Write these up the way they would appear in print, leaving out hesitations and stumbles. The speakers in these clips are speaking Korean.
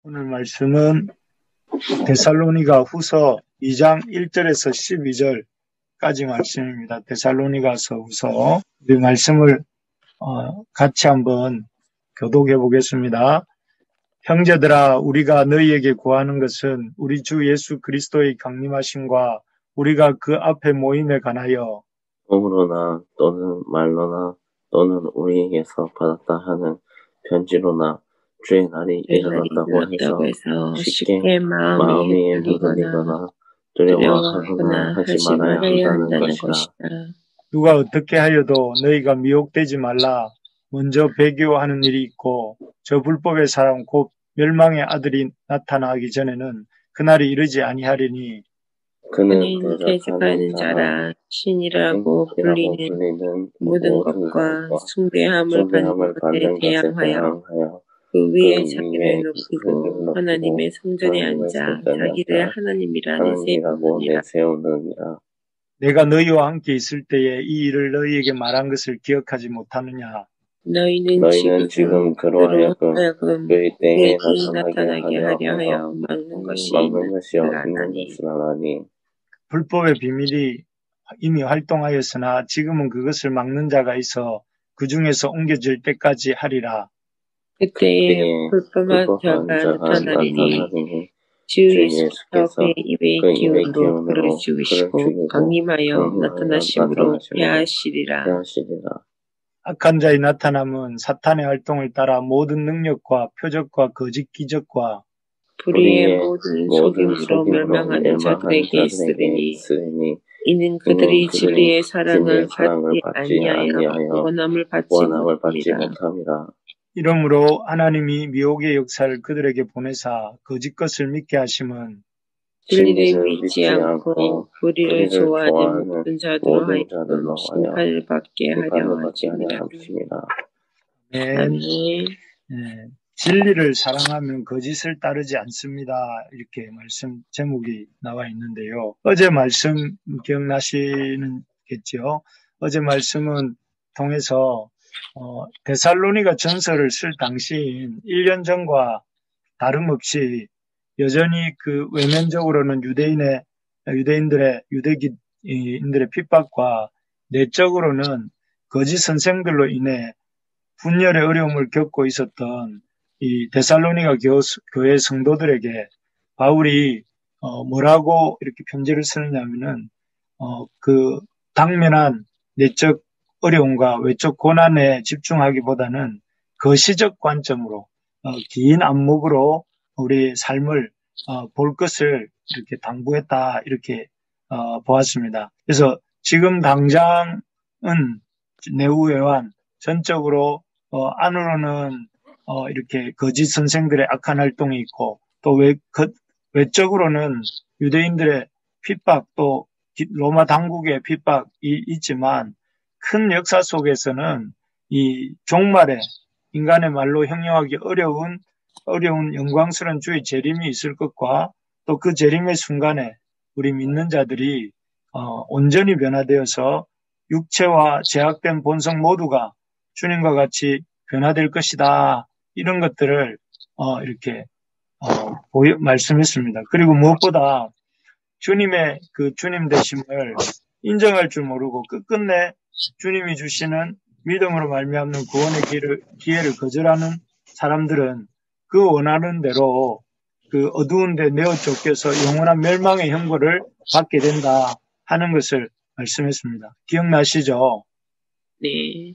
오늘 말씀은 데살로니가 후서 2장 1절에서 12절까지 말씀입니다. 데살로니가서 후서 우리 말씀을 같이 한번 교독해 보겠습니다. 형제들아, 우리가 너희에게 구하는 것은 우리 주 예수 그리스도의 강림하심과 우리가 그 앞에 모임에 관하여 몸으로나 또는 말로나 또는 우리에게서 받았다 하는 편지로나 주의 날이 일어났다고 해서 쉽게 마음이 흔들리거나 두려워하거나 하지 말아야 한다는 것이다. 누가 어떻게 하여도 너희가 미혹되지 말라. 먼저 배교하는 일이 있고 저 불법의 사람 곧 멸망의 아들이 나타나기 전에는 그날이 이르지 아니하리니 그는 대적하는 자라 신이라고 불리는 모든 것과 숭배함을 받는 것에 대항하여 그 위에 자기를 높이고 하나님의 성전에 앉아 자기를 하나님이라 내세우느니라. 내가 너희와 함께 있을 때에 이 일을 너희에게 말한 것을 기억하지 못하느냐. 너희는 지금 그로 하여금 그의 때에 나타나게 하려 하여 막는 것이 있는 것을 아나니 불법의 비밀이 이미 활동하였으나 지금은 그것을 막는 자가 있어 그 중에서 옮겨질 때까지 하리라. 그때에 불법한 자가 나타나리니 주 예수께서 그의 입의 기운으로 그를 죽이시고 강림하여 나타나심으로 해하시리라. 악한 자의 나타남은 사탄의 활동을 따라 모든 능력과 표적과 거짓 기적과 불의의 모든 속임으로 멸망하는 자들에게 있으리니 이는 그들이 진리의 사랑을 받지 아니하여 원함을 받지 못함이라. 이러므로 하나님이 미혹의 역사를 그들에게 보내사 거짓 것을 믿게 하심은 진리를 믿지 않고 불의를 좋아하는 모든 자들로 하여금 심판을 받게 하려 하심이라. 아멘. 진리를 사랑하면 거짓을 따르지 않습니다. 이렇게 말씀 제목이 나와 있는데요. 어제 말씀 기억나시겠죠? 어제 말씀은 통해서 데살로니가 전서를 쓸 당시인 1년 전과 다름없이 여전히 그 외면적으로는 유대인들의 핍박과 내적으로는 거짓 선생들로 인해 분열의 어려움을 겪고 있었던 이 데살로니가 교회 성도들에게 바울이 뭐라고 이렇게 편지를 쓰느냐면은 그 당면한 내적 어려움과 외적 고난에 집중하기보다는 거시적 관점으로 긴 안목으로 우리 삶을 볼 것을 이렇게 당부했다 이렇게 보았습니다. 그래서 지금 당장은 내후외환 전적으로 안으로는 이렇게 거짓 선생들의 악한 활동이 있고 또 외적으로는 유대인들의 핍박 또 로마 당국의 핍박이 있지만 큰 역사 속에서는 이 종말에 인간의 말로 형용하기 어려운 영광스러운 주의 재림이 있을 것과 또 그 재림의 순간에 우리 믿는 자들이 온전히 변화되어서 육체와 제약된 본성 모두가 주님과 같이 변화될 것이다. 이런 것들을 이렇게 말씀했습니다. 그리고 무엇보다 주님의 그 주님 되심을 인정할 줄 모르고 끝끝내 주님이 주시는 믿음으로 말미암는 구원의 기회를 거절하는 사람들은 그 원하는 대로 그 어두운 데 내어 쫓겨서 영원한 멸망의 형벌을 받게 된다 하는 것을 말씀했습니다. 기억나시죠? 네.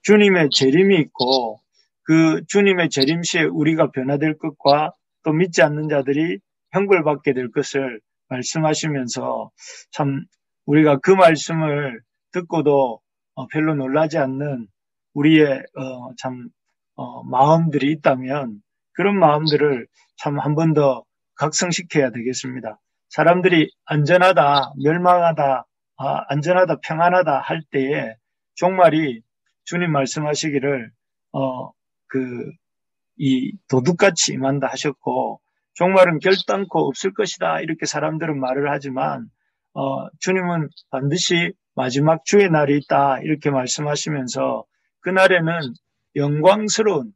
주님의 재림이 있고 그 주님의 재림 시에 우리가 변화될 것과 또 믿지 않는 자들이 형벌받게 될 것을 말씀하시면서 참 우리가 그 말씀을 듣고도 별로 놀라지 않는 우리의 마음들이 있다면 그런 마음들을 참 한 번 더 각성시켜야 되겠습니다. 사람들이 안전하다, 멸망하다, 안전하다, 평안하다 할 때에 종말이 주님 말씀하시기를 이 도둑같이 임한다 하셨고 종말은 결단코 없을 것이다 이렇게 사람들은 말을 하지만 주님은 반드시 마지막 주의 날이 있다 이렇게 말씀하시면서 그날에는 영광스러운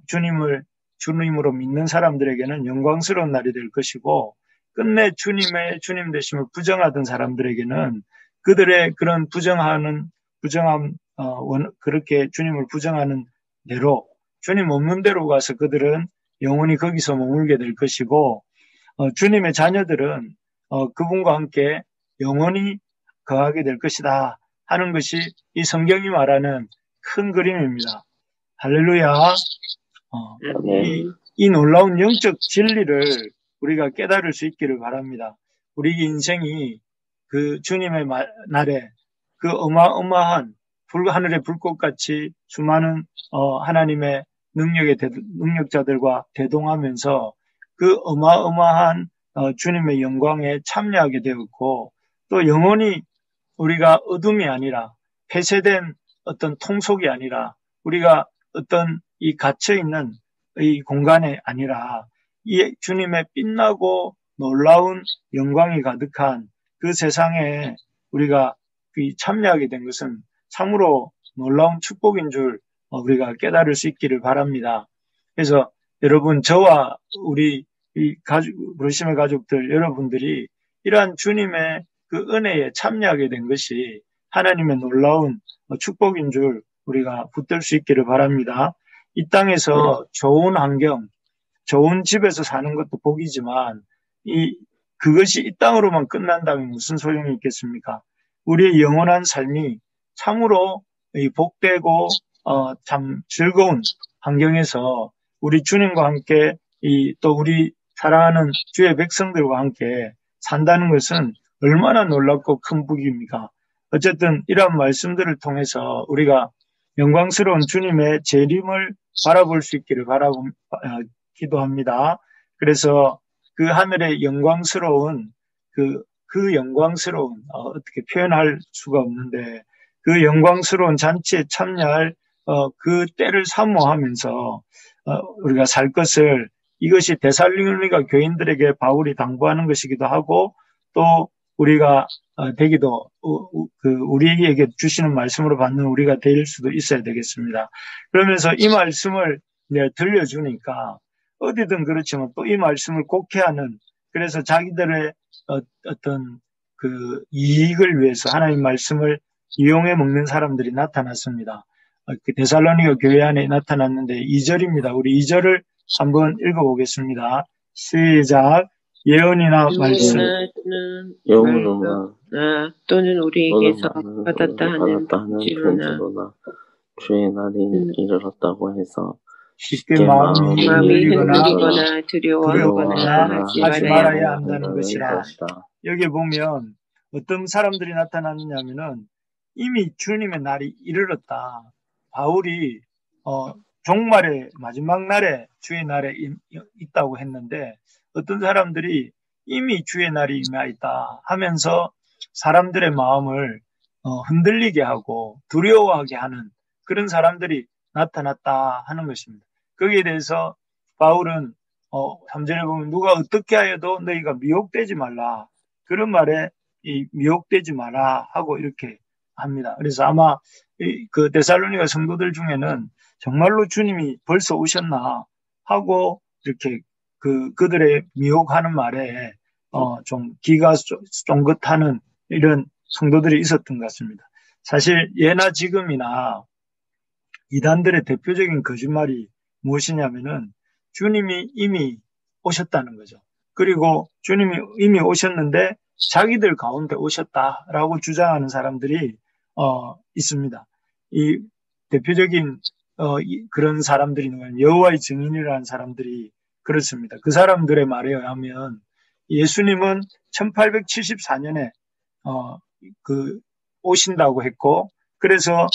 주님을 주님으로 믿는 사람들에게는 영광스러운 날이 될 것이고, 끝내 주님 되심을 부정하던 사람들에게는 그들의 그런 그렇게 주님을 부정하는 대로, 주님 없는 대로 가서 그들은 영원히 거기서 머물게 될 것이고, 주님의 자녀들은 그분과 함께 영원히 거하게 될 것이다 하는 것이 이 성경이 말하는 큰 그림입니다. 할렐루야. 이 놀라운 영적 진리를 우리가 깨달을 수 있기를 바랍니다. 우리 인생이 그 주님의 날에 그 어마어마한 하늘의 불꽃같이 수많은 하나님의 능력자들과 대동하면서 그 어마어마한 주님의 영광에 참여하게 되었고, 또 영원히 우리가 어둠이 아니라 폐쇄된 어떤 통속이 아니라 우리가 어떤 이 갇혀있는 이 공간에 아니라 이 주님의 빛나고 놀라운 영광이 가득한 그 세상에 우리가 참여하게 된 것은 참으로 놀라운 축복인 줄 우리가 깨달을 수 있기를 바랍니다. 그래서 여러분, 저와 우리 브루심의 가족들 여러분들이 이러한 주님의 그 은혜에 참여하게 된 것이 하나님의 놀라운 축복인 줄 우리가 붙들 수 있기를 바랍니다. 이 땅에서 좋은 환경, 좋은 집에서 사는 것도 복이지만 그것이 이 땅으로만 끝난다면 무슨 소용이 있겠습니까? 우리의 영원한 삶이 참으로 복되고 참 즐거운 환경에서 우리 주님과 함께 또 우리 사랑하는 주의 백성들과 함께 산다는 것은 얼마나 놀랍고 큰 복입니까? 어쨌든 이러한 말씀들을 통해서 우리가 영광스러운 주님의 재림을 바라볼 수 있기를 기도합니다. 그래서 그 하늘의 영광스러운 그 영광스러운 어떻게 표현할 수가 없는데 그 영광스러운 잔치에 참여할 그 때를 사모하면서 우리가 살 것을, 이것이 데살로니가 교인들에게 바울이 당부하는 것이기도 하고, 또 우리가 되기도 우리에게 주시는 말씀으로 받는 우리가 될 수도 있어야 되겠습니다. 그러면서 이 말씀을 들려주니까 어디든 그렇지만 또 이 말씀을 곡해하는, 그래서 자기들의 어떤 그 이익을 위해서 하나님 말씀을 이용해 먹는 사람들이 나타났습니다. 그 데살로니가 교회 안에 나타났는데 2절입니다. 우리 2절을 한번 읽어보겠습니다. 시작. 예언이나 말씀 또는 우리에게서 받았다 하는 편지로나 주의 날이 이르렀다고 해서 쉽게 마음이 흔들리거나 두려워하거나 하지 말아야 한다는 것이라. 여기 보면 어떤 사람들이 나타났느냐 하면은 이미 주님의 날이 이르렀다. 바울이 종말의 마지막 날에 주의 날에 있다고 했는데 어떤 사람들이 이미 주의 날이 임하였다 하면서 사람들의 마음을 흔들리게 하고 두려워하게 하는 그런 사람들이 나타났다 하는 것입니다. 거기에 대해서 바울은 3절에 보면 누가 어떻게 하여도 너희가 미혹되지 말라. 그런 말에 미혹되지 마라 하고 이렇게 합니다. 그래서 아마 그 데살로니가 성도들 중에는 정말로 주님이 벌써 오셨나 하고 이렇게 그들의 미혹하는 말에 좀 기가 쫑긋하는 이런 성도들이 있었던 것 같습니다. 사실 예나 지금이나 이단들의 대표적인 거짓말이 무엇이냐면은 주님이 이미 오셨다는 거죠. 그리고 주님이 이미 오셨는데 자기들 가운데 오셨다라고 주장하는 사람들이 있습니다. 이 대표적인 그런 사람들이 여호와의 증인이라는 사람들이 그렇습니다. 그 사람들의 말에 의하면 예수님은 1874년에 오신다고 했고, 그래서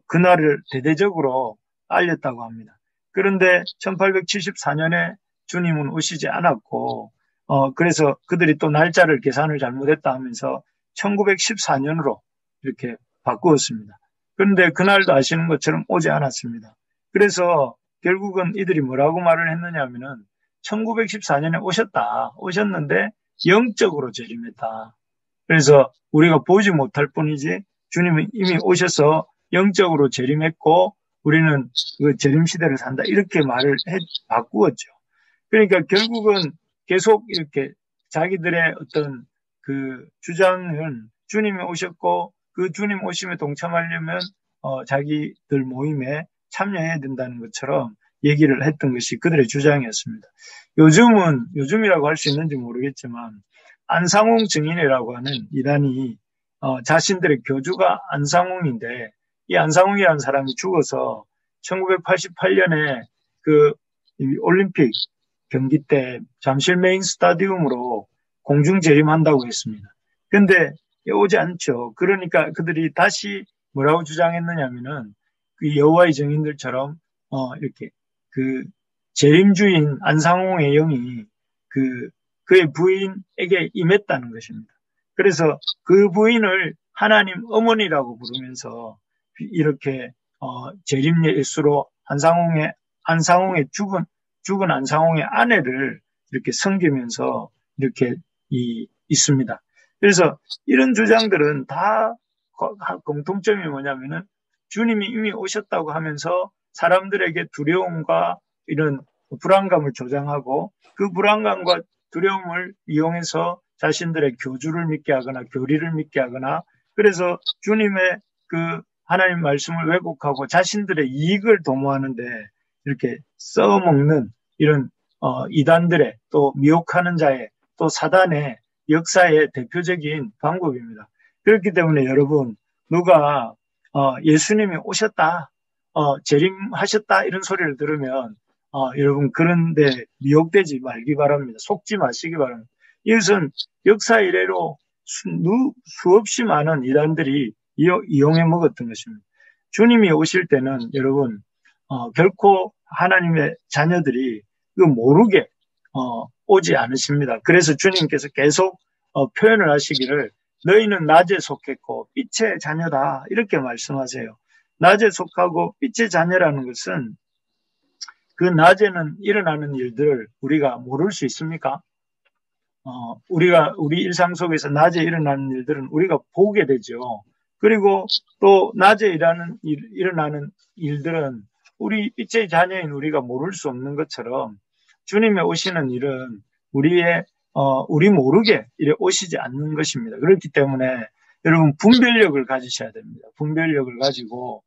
그날을 대대적으로 알렸다고 합니다. 그런데 1874년에 주님은 오시지 않았고, 그래서 그들이 또 날짜를 계산을 잘못했다 하면서 1914년으로 이렇게 바꾸었습니다. 그런데 그날도 아시는 것처럼 오지 않았습니다. 그래서 결국은 이들이 뭐라고 말을 했느냐 하면은 1914년에 오셨는데 영적으로 재림했다. 그래서 우리가 보지 못할 뿐이지 주님은 이미 오셔서 영적으로 재림했고 우리는 그 재림 시대를 산다 이렇게 말을 바꾸었죠. 그러니까 결국은 계속 이렇게 자기들의 어떤 그 주장은 주님이 오셨고 그 주님 오심에 동참하려면 자기들 모임에 참여해야 된다는 것처럼 얘기를 했던 것이 그들의 주장이었습니다. 요즘이라고 할 수 있는지 모르겠지만 안상홍 증인이라고 하는 이단이 자신들의 교주가 안상홍인데 이 안상홍이라는 사람이 죽어서 1988년에 그 올림픽 경기 때 잠실 메인 스타디움으로 공중 재림한다고 했습니다. 근데 오지 않죠. 그러니까 그들이 다시 뭐라고 주장했느냐면은 그 여호와의 증인들처럼 이렇게 그 재림주인 안상홍의 영이 그의 부인에게 임했다는 것입니다. 그래서 그 부인을 하나님 어머니라고 부르면서 이렇게 재림 예수로 안상홍의 죽은 안상홍의 아내를 이렇게 섬기면서 이렇게 있습니다. 그래서 이런 주장들은 다 공통점이 뭐냐면은 주님이 이미 오셨다고 하면서 사람들에게 두려움과 이런 불안감을 조장하고 그 불안감과 두려움을 이용해서 자신들의 교주를 믿게 하거나 교리를 믿게 하거나 그래서 주님의 그 하나님 말씀을 왜곡하고 자신들의 이익을 도모하는데 이렇게 써먹는 이런 이단들의 또 미혹하는 자의 또 사단의 역사의 대표적인 방법입니다. 그렇기 때문에 여러분 누가 예수님이 오셨다, 재림하셨다 이런 소리를 들으면 여러분 그런데 미혹되지 말기 바랍니다. 속지 마시기 바랍니다. 이것은 역사 이래로 수없이 많은 이단들이 이용해 먹었던 것입니다. 주님이 오실 때는 여러분 결코 하나님의 자녀들이 그 모르게 오지 않으십니다. 그래서 주님께서 계속 표현을 하시기를 너희는 낮에 속했고 빛의 자녀다 이렇게 말씀하세요. 낮에 속하고 빛의 자녀라는 것은 그 낮에는 일어나는 일들을 우리가 모를 수 있습니까? 우리 일상 속에서 낮에 일어나는 일들은 우리가 보게 되죠. 그리고 또 낮에 일어나는 일들은 우리 빛의 자녀인 우리가 모를 수 없는 것처럼 주님의 오시는 일은 우리 모르게 이래 오시지 않는 것입니다. 그렇기 때문에 여러분 분별력을 가지셔야 됩니다. 분별력을 가지고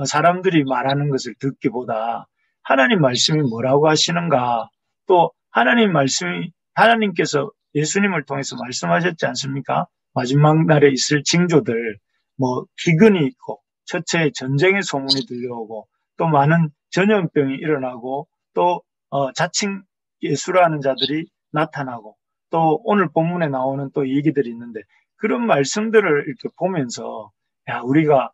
사람들이 말하는 것을 듣기보다 하나님 말씀이 뭐라고 하시는가 또 하나님께서 예수님을 통해서 말씀하셨지 않습니까? 마지막 날에 있을 징조들 기근이 있고 처처에 전쟁의 소문이 들려오고 또 많은 전염병이 일어나고 또 자칭 예수라는 자들이 나타나고 또 오늘 본문에 나오는 또 얘기들이 있는데 그런 말씀들을 이렇게 보면서 우리가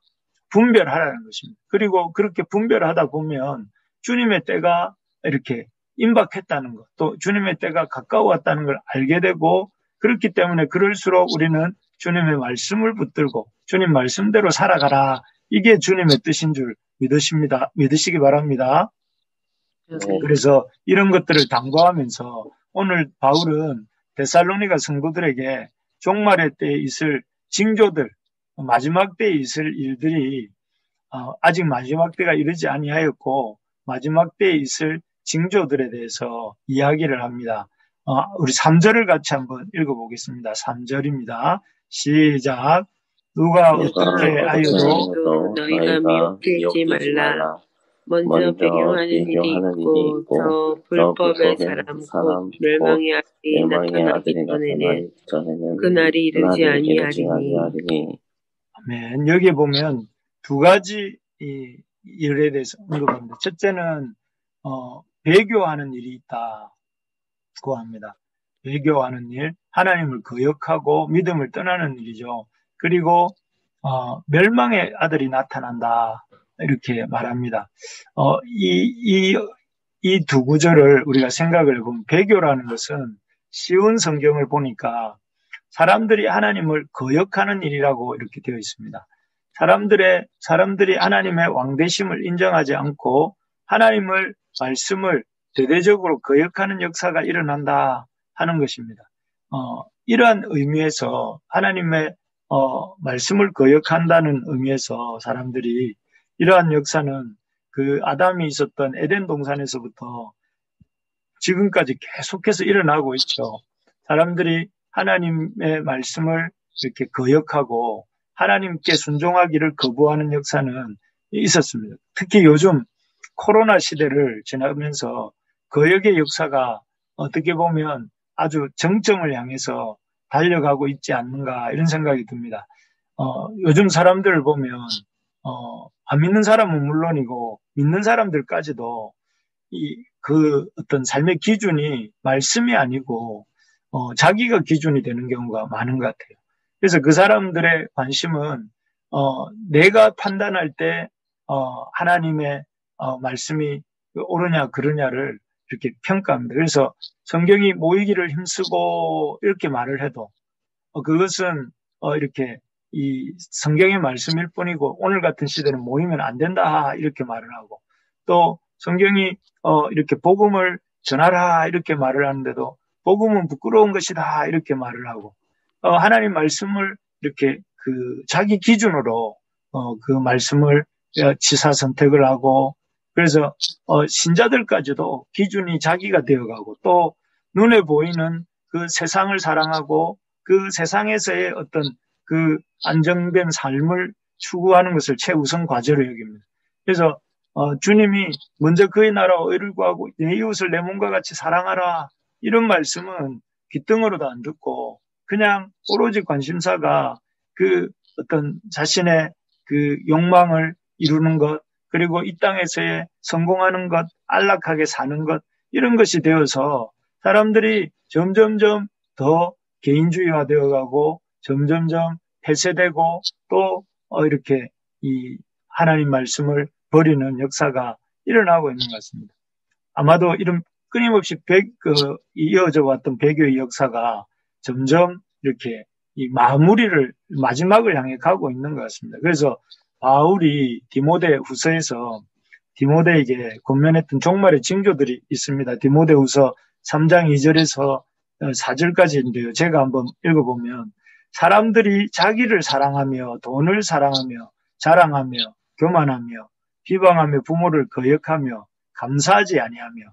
분별하라는 것입니다. 그리고 그렇게 분별하다 보면 주님의 때가 이렇게 임박했다는 것, 또 주님의 때가 가까워왔다는 걸 알게 되고 그렇기 때문에 그럴수록 우리는 주님의 말씀을 붙들고 주님 말씀대로 살아가라. 이게 주님의 뜻인 줄 믿으시기 바랍니다. 그래서 이런 것들을 당부하면서 오늘 바울은 데살로니가 성도들에게 종말의 때에 있을 징조들, 마지막 때에 있을 일들이 아직 마지막 때가 이르지 아니하였고 마지막 때에 있을 징조들에 대해서 이야기를 합니다. 우리 3절을 같이 한번 읽어보겠습니다. 3절입니다. 시작. 누가 어떻게 하여도 너희가 미혹되지 말라. 먼저 배경하는 일이 있고 저 불법의 사람 멸망의 아들이 나타나기 전에는 그날이 이르지 아니하리니. 아멘. 여기에 보면 두 가지 일에 대해서 언급합니다. 첫째는 배교하는 일이 있다고 합니다. 배교하는 일, 하나님을 거역하고 믿음을 떠나는 일이죠. 그리고 멸망의 아들이 나타난다 이렇게 말합니다. 이 두 구절을 우리가 생각을 해보면 배교라는 것은 쉬운 성경을 보니까 사람들이 하나님을 거역하는 일이라고 이렇게 되어 있습니다. 사람들이 하나님의 왕되심을 인정하지 않고 하나님의 말씀을 대대적으로 거역하는 역사가 일어난다 하는 것입니다. 이러한 의미에서 하나님의 말씀을 거역한다는 의미에서 사람들이 이러한 역사는 그 아담이 있었던 에덴 동산에서부터 지금까지 계속해서 일어나고 있죠. 사람들이 하나님의 말씀을 이렇게 거역하고 하나님께 순종하기를 거부하는 역사는 있었습니다. 특히 요즘 코로나 시대를 지나면서 거역의 역사가 어떻게 보면 아주 정점을 향해서 달려가고 있지 않는가 이런 생각이 듭니다. 요즘 사람들을 보면 안 믿는 사람은 물론이고 믿는 사람들까지도 그 어떤 삶의 기준이 말씀이 아니고 자기가 기준이 되는 경우가 많은 것 같아요. 그래서 그 사람들의 관심은 내가 판단할 때 하나님의 말씀이 옳으냐 그르냐를 이렇게 평가합니다. 그래서 성경이 모이기를 힘쓰고 이렇게 말을 해도 그것은 이렇게 이 성경의 말씀일 뿐이고 오늘 같은 시대는 모이면 안 된다 이렇게 말을 하고 또 성경이 이렇게 복음을 전하라 이렇게 말을 하는데도 복음은 부끄러운 것이다 이렇게 말을 하고 하나님 말씀을 이렇게 그 자기 기준으로 그 말씀을 지사 선택을 하고 그래서 신자들까지도 기준이 자기가 되어가고 또 눈에 보이는 그 세상을 사랑하고 그 세상에서의 어떤 그 안정된 삶을 추구하는 것을 최우선 과제로 여깁니다. 그래서 주님이 먼저 그의 나라와 의를 구하고 내 이웃을 내 몸과 같이 사랑하라 이런 말씀은 귓등으로도 안 듣고 그냥 오로지 관심사가 그 어떤 자신의 그 욕망을 이루는 것 그리고 이 땅에서의 성공하는 것 안락하게 사는 것 이런 것이 되어서 사람들이 점점점 더 개인주의화 되어가고 점점점 폐쇄되고 또 이렇게 이 하나님 말씀을 버리는 역사가 일어나고 있는 것 같습니다. 아마도 이런 끊임없이 이어져 왔던 배교의 역사가 점점 이렇게 이 마지막을 향해 가고 있는 것 같습니다. 그래서 바울이 디모데 후서에서 디모데에게 권면했던 종말의 징조들이 있습니다. 디모데 후서 3장 2절에서 4절까지인데요. 제가 한번 읽어보면 사람들이 자기를 사랑하며 돈을 사랑하며 자랑하며 교만하며 비방하며 부모를 거역하며 감사하지 아니하며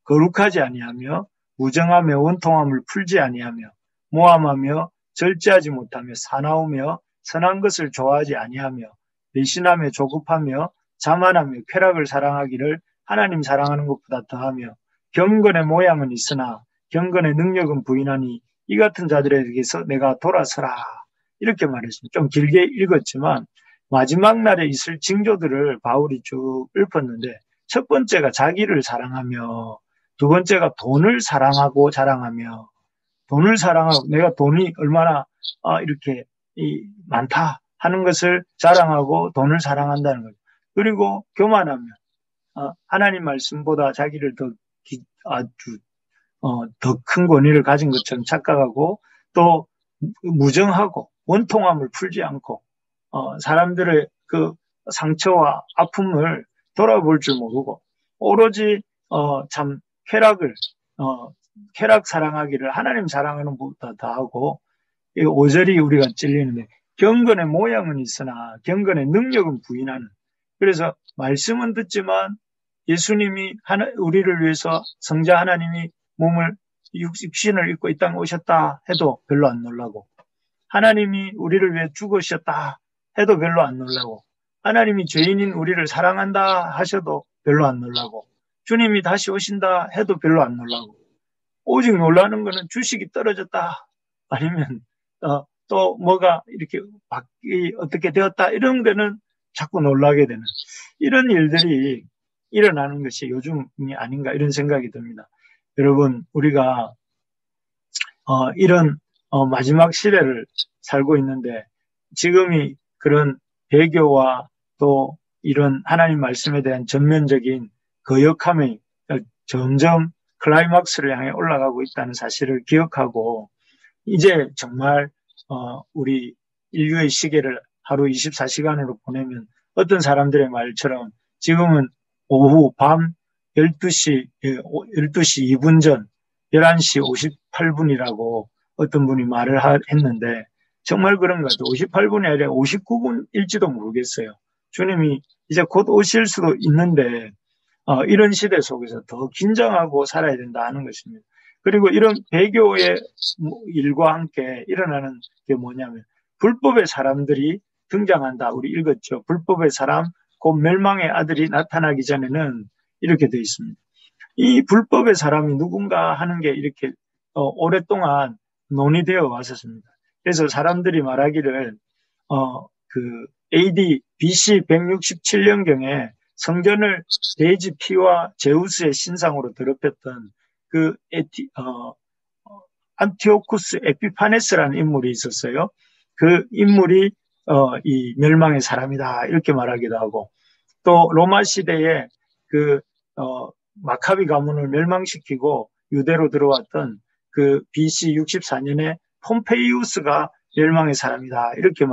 거룩하지 아니하며 무정하며 원통함을 풀지 아니하며 모함하며 절제하지 못하며 사나우며 선한 것을 좋아하지 아니하며 배신하며 조급하며 자만하며 쾌락을 사랑하기를 하나님 사랑하는 것보다 더하며 경건의 모양은 있으나 경건의 능력은 부인하니 이 같은 자들에게서 내가 돌아서라 이렇게 말했습니다. 좀 길게 읽었지만 마지막 날에 있을 징조들을 바울이 쭉 읊었는데 첫 번째가 자기를 사랑하며 두 번째가 돈을 사랑하고 자랑하며 돈을 사랑하고 내가 돈이 얼마나 이렇게 많다 하는 것을 자랑하고 돈을 사랑한다는 거죠. 그리고 교만하며 하나님 말씀보다 자기를 더 큰 권위를 가진 것처럼 착각하고 또 무정하고 원통함을 풀지 않고 사람들의 그 상처와 아픔을 돌아볼 줄 모르고 오로지 참 쾌락 사랑하기를 하나님 사랑하는 것보다 더하고 5절이 우리가 찔리는데 경건의 모양은 있으나 경건의 능력은 부인하는 그래서 말씀은 듣지만 예수님이 우리를 위해서 성자 하나님이 몸을 육신을 입고 이 땅에 오셨다 해도 별로 안 놀라고 하나님이 우리를 위해 죽으셨다 해도 별로 안 놀라고 하나님이 죄인인 우리를 사랑한다 하셔도 별로 안 놀라고 주님이 다시 오신다 해도 별로 안 놀라고 오직 놀라는 거는 주식이 떨어졌다 아니면 또 뭐가 이렇게 어떻게 되었다 이런 데는 자꾸 놀라게 되는 이런 일들이 일어나는 것이 요즘이 아닌가 이런 생각이 듭니다. 여러분 우리가 이런 마지막 시대를 살고 있는데 지금이 그런 배교와 또 이런 하나님 말씀에 대한 전면적인 거역함이 점점 클라이막스를 향해 올라가고 있다는 사실을 기억하고 이제 정말 우리 인류의 시계를 하루 24시간으로 보내면 어떤 사람들의 말처럼 지금은 오후 밤 12시 2분 전 11시 58분이라고 어떤 분이 말을 했는데 정말 그런 것 같아요. 58분이 아니라 59분일지도 모르겠어요. 주님이 이제 곧 오실 수도 있는데 이런 시대 속에서 더 긴장하고 살아야 된다 하는 것입니다. 그리고 이런 배교의 일과 함께 일어나는 게 뭐냐면 불법의 사람들이 등장한다. 우리 읽었죠. 불법의 사람, 곧 멸망의 아들이 나타나기 전에는 이렇게 되어 있습니다. 이 불법의 사람이 누군가 하는 게 이렇게 오랫동안 논의되어 왔었습니다. 그래서 사람들이 말하기를 AD BC 167년경에 성전을 돼지 피와 제우스의 신상으로 더럽혔던 안티오쿠스 에피파네스라는 인물이 있었어요. 그 인물이 이 멸망의 사람이다 이렇게 말하기도 하고, 또 로마 시대에 마카비 가문을 멸망시키고 유대로 들어왔던 BC 64년에 폼페이우스가 멸망의 사람이다 이렇게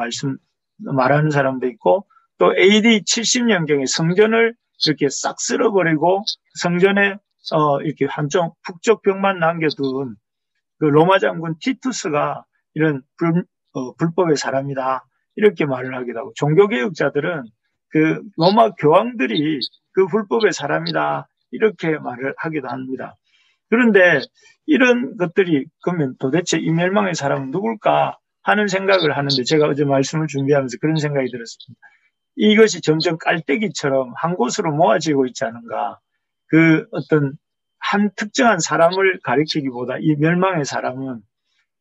말하는 사람도 있고, 또 AD 70년경에 성전을 이렇게 싹 쓸어버리고 성전에 이렇게 한쪽 북쪽 벽만 남겨둔 그 로마 장군 티투스가 이런 불법의 사람이다 이렇게 말을 하기도 하고, 종교개혁자들은 그 로마 교황들이 그 불법의 사람이다 이렇게 말을 하기도 합니다. 그런데 이런 것들이 그러면 도대체 이 멸망의 사람은 누굴까 하는 생각을 하는데, 제가 어제 말씀을 준비하면서 그런 생각이 들었습니다. 이것이 점점 깔때기처럼 한 곳으로 모아지고 있지 않은가. 그 어떤 한 특정한 사람을 가리키기보다 이 멸망의 사람은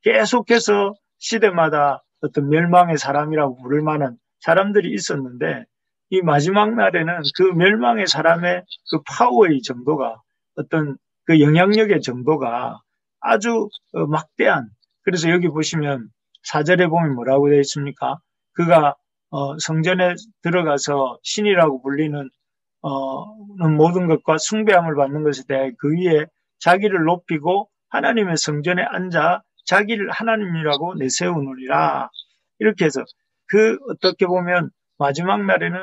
계속해서 시대마다 어떤 멸망의 사람이라고 부를 만한 사람들이 있었는데, 이 마지막 날에는 그 멸망의 사람의 그 파워의 정도가, 어떤 그 영향력의 정도가 아주 막대한, 그래서 여기 보시면 4절에 보면 뭐라고 되어 있습니까? 그가 성전에 들어가서 신이라고 불리는 모든 것과 숭배함을 받는 것에 대해 그 위에 자기를 높이고 하나님의 성전에 앉아 자기를 하나님이라고 내세우느니라. 이렇게 해서 어떻게 보면 마지막 날에는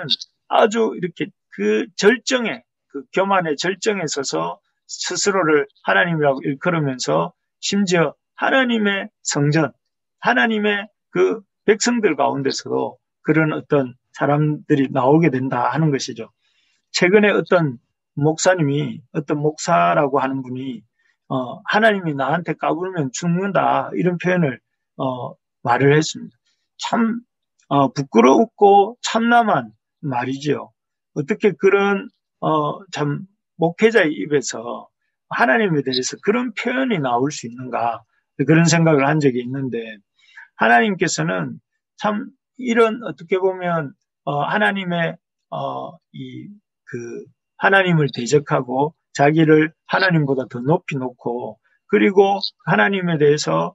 아주 이렇게 그 절정에, 그 교만의 절정에 서서 스스로를 하나님이라고 일컬으면서 심지어 하나님의 성전, 하나님의 그 백성들 가운데서도 그런 어떤 사람들이 나오게 된다 하는 것이죠. 최근에 어떤 목사라고 하는 분이 하나님이 나한테 까불면 죽는다 이런 표현을 말을 했습니다. 참 부끄럽고 참남한 말이죠. 어떻게 그런 참 목회자의 입에서 하나님에 대해서 그런 표현이 나올 수 있는가, 그런 생각을 한 적이 있는데, 하나님께서는 참 이런 어떻게 보면 하나님의 하나님을 대적하고 자기를 하나님보다 더 높이 놓고, 그리고 하나님에 대해서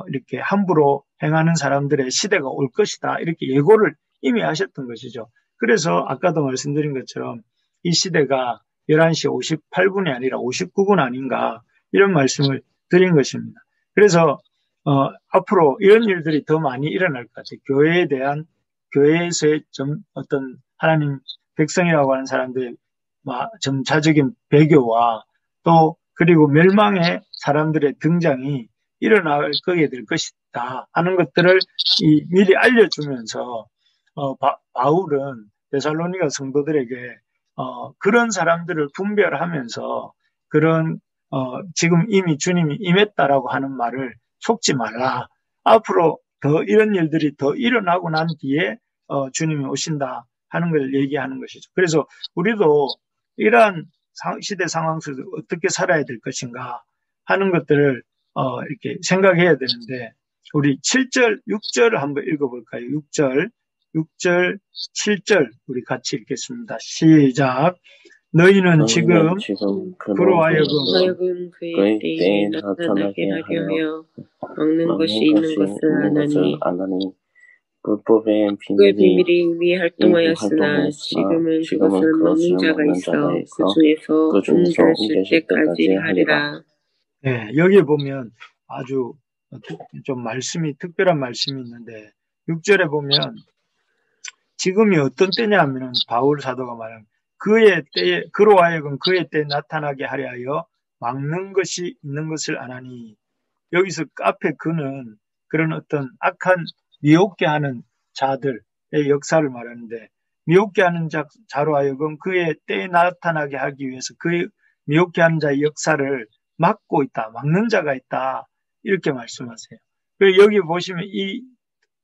이렇게 함부로 행하는 사람들의 시대가 올 것이다 이렇게 예고를 이미 하셨던 것이죠. 그래서 아까도 말씀드린 것처럼 이 시대가 11시 58분이 아니라 59분 아닌가 이런 말씀을 드린 것입니다. 그래서 앞으로 이런 일들이 더 많이 일어날 것 같아요. 교회에 대한, 교회에서의 좀 어떤 하나님 백성이라고 하는 사람들의 점차적인 배교와 또 그리고 멸망의 사람들의 등장이 일어날 거게 될 것이다 하는 것들을 미리 알려주면서 바울은 데살로니가 성도들에게 그런 사람들을 분별하면서 그런 지금 이미 주님이 임했다라고 하는 말을 속지 말라. 앞으로 더 이런 일들이 더 일어나고 난 뒤에 주님이 오신다 하는 걸 얘기하는 것이죠. 그래서 우리도 이러한 시대 상황 속에서 어떻게 살아야 될 것인가 하는 것들을 이렇게 생각해야 되는데, 우리 7절, 6절을 한번 읽어볼까요? 6절, 7절 우리 같이 읽겠습니다. 시작. 너희는 지금 그로 하여금 그의 때에 나타나게 하여 먹는 것이 있는 것을 아나니 불법의 비밀이 이미 활동하였으나 지금은 그것을 먹는 자가 있어 그 중에서 옮겨질 때까지 하리라. 네, 여기에 보면 아주 좀 특별한 말씀이 있는데, 6절에 보면 지금이 어떤 때냐 하면 바울 사도가 말하는 그의 때에, 그로 하여금 그의 때에 나타나게 하려 하여 막는 것이 있는 것을 아나니, 여기서 앞에 그는 그런 어떤 악한 미혹게 하는 자들의 역사를 말하는데, 미혹게 하는 자로 하여금 그의 때에 나타나게 하기 위해서 그의 미혹게 하는 자의 역사를 막고 있다, 막는 자가 있다, 이렇게 말씀하세요. 그리고 여기 보시면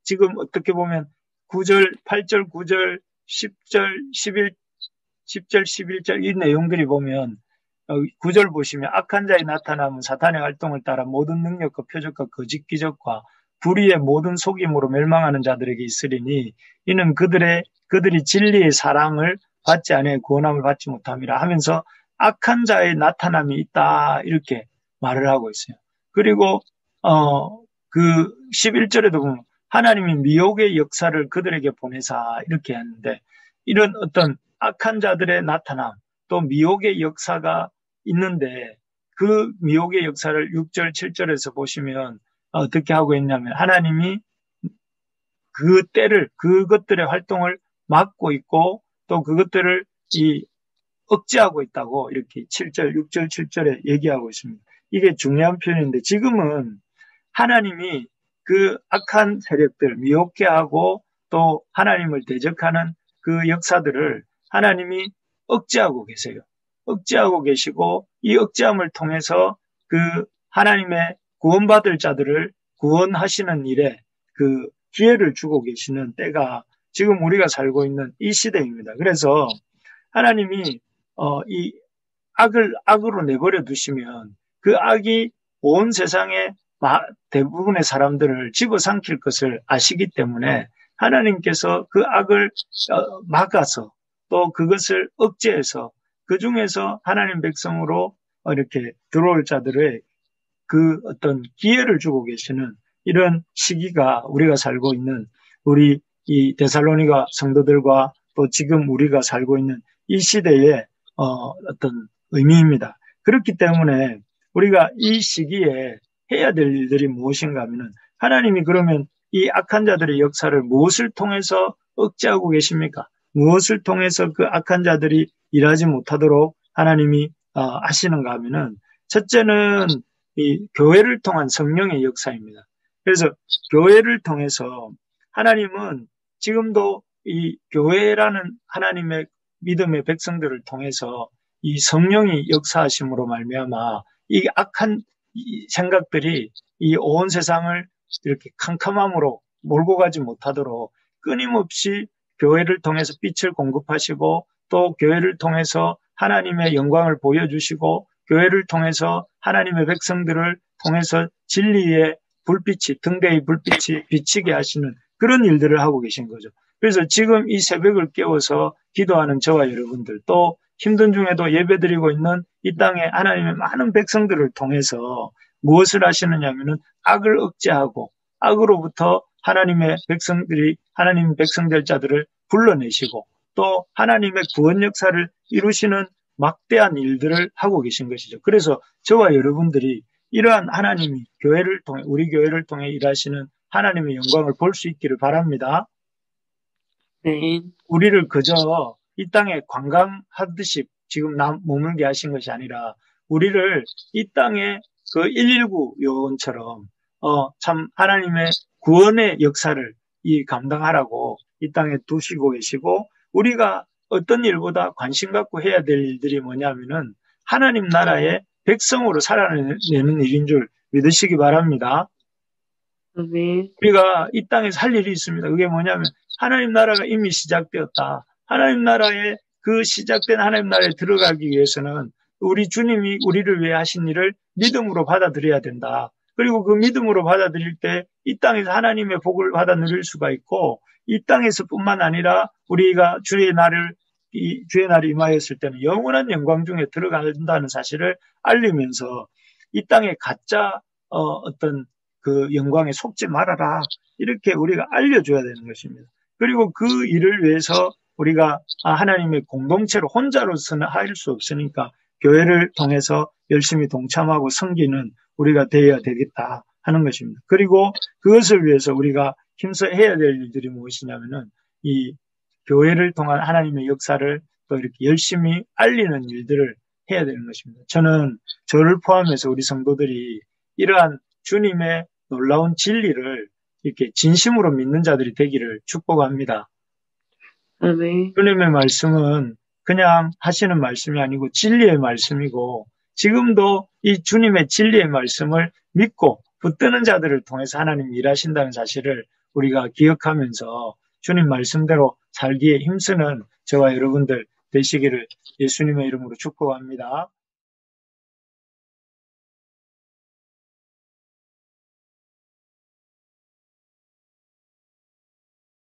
지금 어떻게 보면 9절, 8절, 9절, 10절, 11절 이 내용들이 보면 9절 보시면 악한 자의 나타남은 사탄의 활동을 따라 모든 능력과 표적과 거짓 기적과 불의의 모든 속임으로 멸망하는 자들에게 있으리니 이는 그들이 진리의 사랑을 받지 않아 구원함을 받지 못함이라 하면서 악한 자의 나타남이 있다, 이렇게 말을 하고 있어요. 그리고 그 11절에도 보면 하나님이 미혹의 역사를 그들에게 보내사, 이렇게 했는데, 이런 어떤 악한 자들의 나타남, 또 미혹의 역사가 있는데, 그 미혹의 역사를 6절, 7절에서 보시면 어떻게 하고 있냐면, 하나님이 그것들의 활동을 막고 있고, 또 그것들을 억제하고 있다고 이렇게 7절, 6절, 7절에 얘기하고 있습니다. 이게 중요한 표현인데, 지금은 하나님이 그 악한 세력들, 미혹게 하고 또 하나님을 대적하는 그 역사들을 하나님이 억제하고 계세요. 억제하고 계시고, 이 억제함을 통해서 그 하나님의 구원받을 자들을 구원하시는 일에 그 기회를 주고 계시는 때가 지금 우리가 살고 있는 이 시대입니다. 그래서 하나님이 이 악으로 내버려 두시면 그 악이 온 세상의 대부분의 사람들을 집어삼킬 것을 아시기 때문에 하나님께서 그 악을 막아서 또 그것을 억제해서 그 중에서 하나님 백성으로 이렇게 들어올 자들의 그 어떤 기회를 주고 계시는 이런 시기가 우리가 살고 있는 우리 이 데살로니가 성도들과 또 지금 우리가 살고 있는 이 시대의 어떤 의미입니다. 그렇기 때문에 우리가 이 시기에 해야 될 일들이 무엇인가 하면은 하나님이 그러면 이 악한 자들의 역사를 무엇을 통해서 억제하고 계십니까? 무엇을 통해서 그 악한 자들이 일하지 못하도록 하나님이 하시는가 하면은 첫째는 이 교회를 통한 성령의 역사입니다. 그래서 교회를 통해서 하나님은 지금도 이 교회라는 하나님의 믿음의 백성들을 통해서 이 성령이 역사하심으로 말미암아 이 악한 생각들이 이 온 세상을 이렇게 캄캄함으로 몰고 가지 못하도록 끊임없이 교회를 통해서 빛을 공급하시고 또 교회를 통해서 하나님의 영광을 보여주시고 교회를 통해서 하나님의 백성들을 통해서 진리의 불빛이, 등대의 불빛이 비치게 하시는 그런 일들을 하고 계신 거죠. 그래서 지금 이 새벽을 깨워서 기도하는 저와 여러분들, 또 힘든 중에도 예배드리고 있는 이 땅에 하나님의 많은 백성들을 통해서 무엇을 하시느냐면은 악을 억제하고 악으로부터 하나님의 백성들이 하나님 백성될 자들을 불러내시고 또 하나님의 구원 역사를 이루시는 막대한 일들을 하고 계신 것이죠. 그래서 저와 여러분들이 이러한 하나님이 교회를 통해 우리 교회를 통해 일하시는 하나님의 영광을 볼 수 있기를 바랍니다. 네. 우리를 그저 이 땅에 관광하듯이 지금 머물게 하신 것이 아니라 우리를 이 땅에 그 119 요원처럼 참 하나님의 구원의 역사를 감당하라고 이 땅에 두시고 계시고 우리가 어떤 일보다 관심 갖고 해야 될 일들이 뭐냐면은 하나님 나라의 백성으로 살아내는 일인 줄 믿으시기 바랍니다. 우리가 이 땅에서 할 일이 있습니다. 그게 뭐냐면 하나님 나라가 이미 시작되었다. 하나님 나라에 그 시작된 하나님 나라에 들어가기 위해서는 우리 주님이 우리를 위해 하신 일을 믿음으로 받아들여야 된다. 그리고 그 믿음으로 받아들일 때 이 땅에서 하나님의 복을 받아 누릴 수가 있고 이 땅에서뿐만 아니라 우리가 주의 날이 임하였을 때는 영원한 영광 중에 들어간다는 사실을 알리면서 이 땅에 가짜 어떤 그 영광에 속지 말아라. 이렇게 우리가 알려줘야 되는 것입니다. 그리고 그 일을 위해서 우리가 하나님의 공동체로 혼자로서는 할 수 없으니까 교회를 통해서 열심히 동참하고 섬기는 우리가 되어야 되겠다 하는 것입니다. 그리고 그것을 위해서 우리가 힘써 해야 될 일들이 무엇이냐면은 이 교회를 통한 하나님의 역사를 또 이렇게 열심히 알리는 일들을 해야 되는 것입니다. 저를 포함해서 우리 성도들이 이러한 주님의 놀라운 진리를 이렇게 진심으로 믿는 자들이 되기를 축복합니다. 아멘. 주님의 말씀은 그냥 하시는 말씀이 아니고 진리의 말씀이고 지금도 이 주님의 진리의 말씀을 믿고 붙드는 자들을 통해서 하나님 일하신다는 사실을 우리가 기억하면서 주님 말씀대로 살기에 힘쓰는 저와 여러분들 되시기를 예수님의 이름으로 축복합니다.